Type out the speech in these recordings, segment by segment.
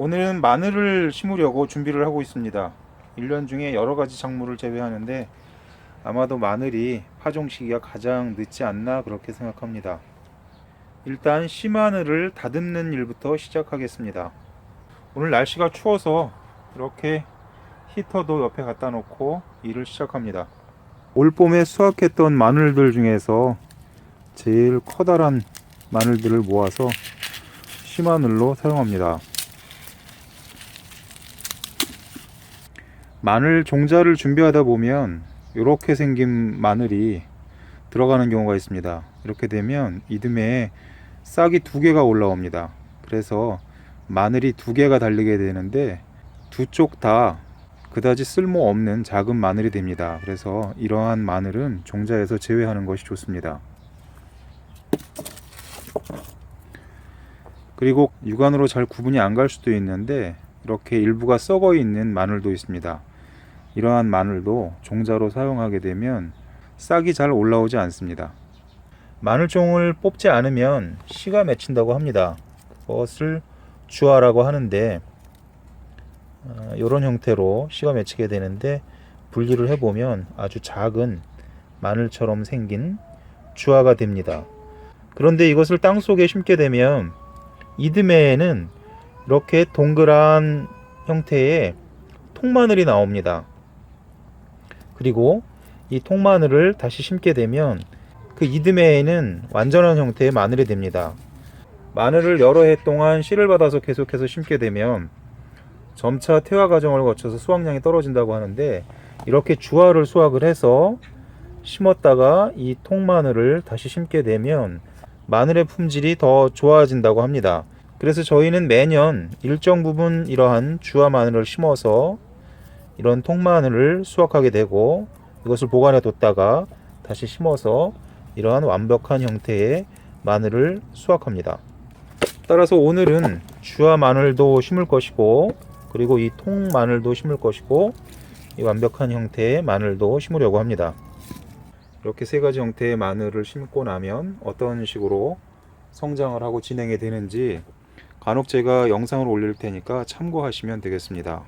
오늘은 마늘을 심으려고 준비를 하고 있습니다. 1년 중에 여러 가지 작물을 재배하는데 아마도 마늘이 파종 시기가 가장 늦지 않나 그렇게 생각합니다. 일단 씨마늘을 다듬는 일부터 시작하겠습니다. 오늘 날씨가 추워서 이렇게 히터도 옆에 갖다 놓고 일을 시작합니다. 올봄에 수확했던 마늘들 중에서 제일 커다란 마늘들을 모아서 씨마늘로 사용합니다. 마늘 종자를 준비하다 보면 이렇게 생긴 마늘이 들어가는 경우가 있습니다. 이렇게 되면 이듬해 싹이 두 개가 올라옵니다. 그래서 마늘이 두 개가 달리게 되는데 두 쪽 다 그다지 쓸모없는 작은 마늘이 됩니다. 그래서 이러한 마늘은 종자에서 제외하는 것이 좋습니다. 그리고 육안으로 잘 구분이 안 갈 수도 있는데 이렇게 일부가 썩어 있는 마늘도 있습니다. 이러한 마늘도 종자로 사용하게 되면 싹이 잘 올라오지 않습니다. 마늘종을 뽑지 않으면 씨가 맺힌다고 합니다. 그것을 주화라고 하는데 이런 형태로 씨가 맺히게 되는데 분리를 해보면 아주 작은 마늘처럼 생긴 주화가 됩니다. 그런데 이것을 땅속에 심게 되면 이듬해에는 이렇게 동그란 형태의 통마늘이 나옵니다. 그리고 이 통마늘을 다시 심게 되면 그 이듬해에는 완전한 형태의 마늘이 됩니다. 마늘을 여러 해 동안 씨를 받아서 계속해서 심게 되면 점차 퇴화 과정을 거쳐서 수확량이 떨어진다고 하는데 이렇게 주화를 수확을 해서 심었다가 이 통마늘을 다시 심게 되면 마늘의 품질이 더 좋아진다고 합니다. 그래서 저희는 매년 일정 부분 이러한 주화 마늘을 심어서 이런 통마늘을 수확하게 되고 이것을 보관해 뒀다가 다시 심어서 이러한 완벽한 형태의 마늘을 수확합니다. 따라서 오늘은 주화 마늘도 심을 것이고 그리고 이 통마늘도 심을 것이고 이 완벽한 형태의 마늘도 심으려고 합니다. 이렇게 세 가지 형태의 마늘을 심고 나면 어떤 식으로 성장을 하고 진행이 되는지 간혹 제가 영상을 올릴 테니까 참고하시면 되겠습니다.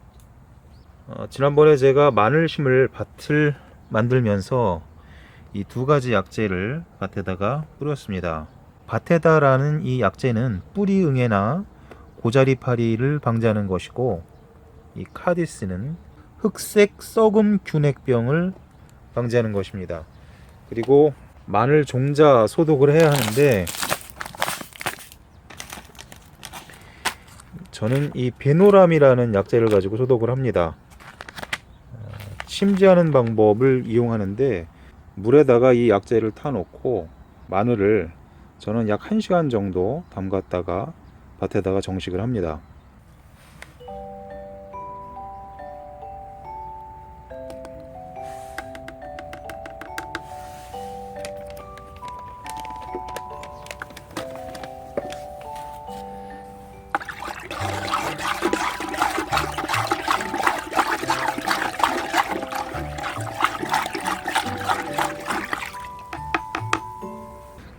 지난번에 제가 마늘 심을 밭을 만들면서 이 두 가지 약재를 밭에다가 뿌렸습니다. 바테다라는 이 약재는 뿌리 응애나 고자리 파리를 방지하는 것이고 이 카디스는 흑색 썩음 균핵병을 방지하는 것입니다. 그리고 마늘 종자 소독을 해야 하는데 저는 이 베노람이라는 약재를 가지고 소독을 합니다. 침지하는 방법을 이용하는데 물에다가 이 약재를 타놓고 마늘을 저는 약 1시간 정도 담갔다가 밭에다가 정식을 합니다.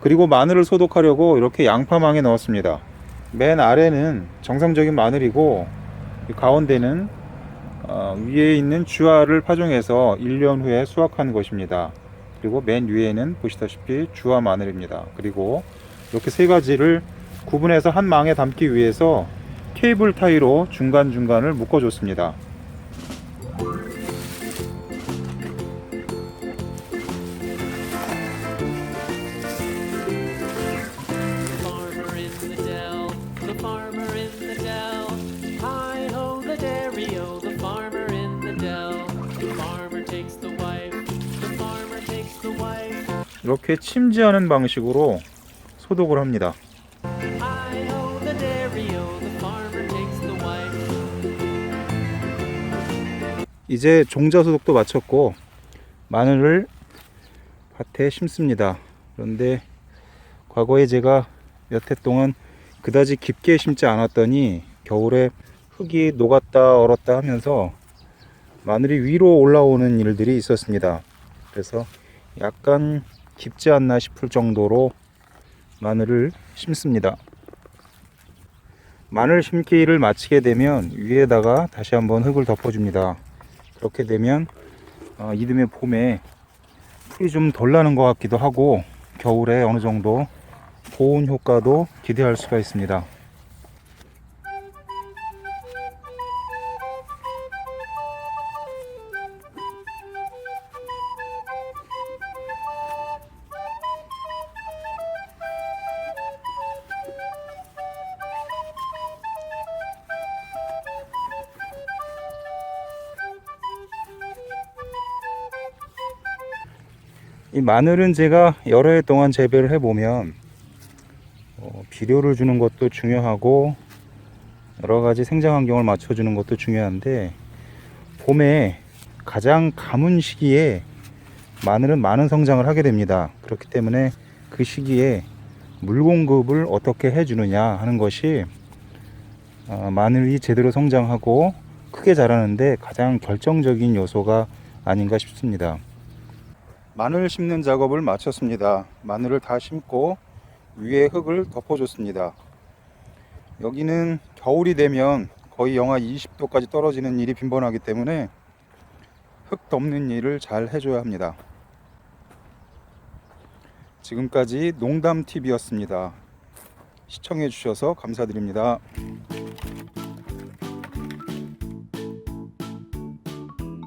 그리고 마늘을 소독하려고 이렇게 양파망에 넣었습니다. 맨 아래는 정상적인 마늘이고 가운데는 위에 있는 주화를 파종해서 1년 후에 수확한 것입니다. 그리고 맨 위에는 보시다시피 주화 마늘입니다. 그리고 이렇게 세 가지를 구분해서 한 망에 담기 위해서 케이블 타이로 중간중간을 묶어줬습니다. 이렇게 침지하는 방식으로 소독을 합니다. 이제 종자 소독도 마쳤고 마늘을 밭에 심습니다. 그런데 과거에 제가 몇 해 동안 그다지 깊게 심지 않았더니 겨울에 흙이 녹았다 얼었다 하면서 마늘이 위로 올라오는 일들이 있었습니다. 그래서 약간 깊지 않나 싶을 정도로 마늘을 심습니다. 마늘 심기를 마치게 되면 위에다가 다시 한번 흙을 덮어줍니다. 그렇게 되면 이듬해 봄에 풀이 좀 덜 나는 것 같기도 하고 겨울에 어느 정도 보온 효과도 기대할 수가 있습니다. 이 마늘은 제가 여러 해 동안 재배를 해보면 비료를 주는 것도 중요하고 여러가지 생장 환경을 맞춰주는 것도 중요한데 봄에 가장 가문 시기에 마늘은 많은 성장을 하게 됩니다. 그렇기 때문에 그 시기에 물 공급을 어떻게 해주느냐 하는 것이 마늘이 제대로 성장하고 크게 자라는데 가장 결정적인 요소가 아닌가 싶습니다. 마늘 심는 작업을 마쳤습니다. 마늘을 다 심고 위에 흙을 덮어줬습니다. 여기는 겨울이 되면 거의 영하 20도까지 떨어지는 일이 빈번하기 때문에 흙 덮는 일을 잘 해줘야 합니다. 지금까지 농담TV였습니다. 시청해 주셔서 감사드립니다.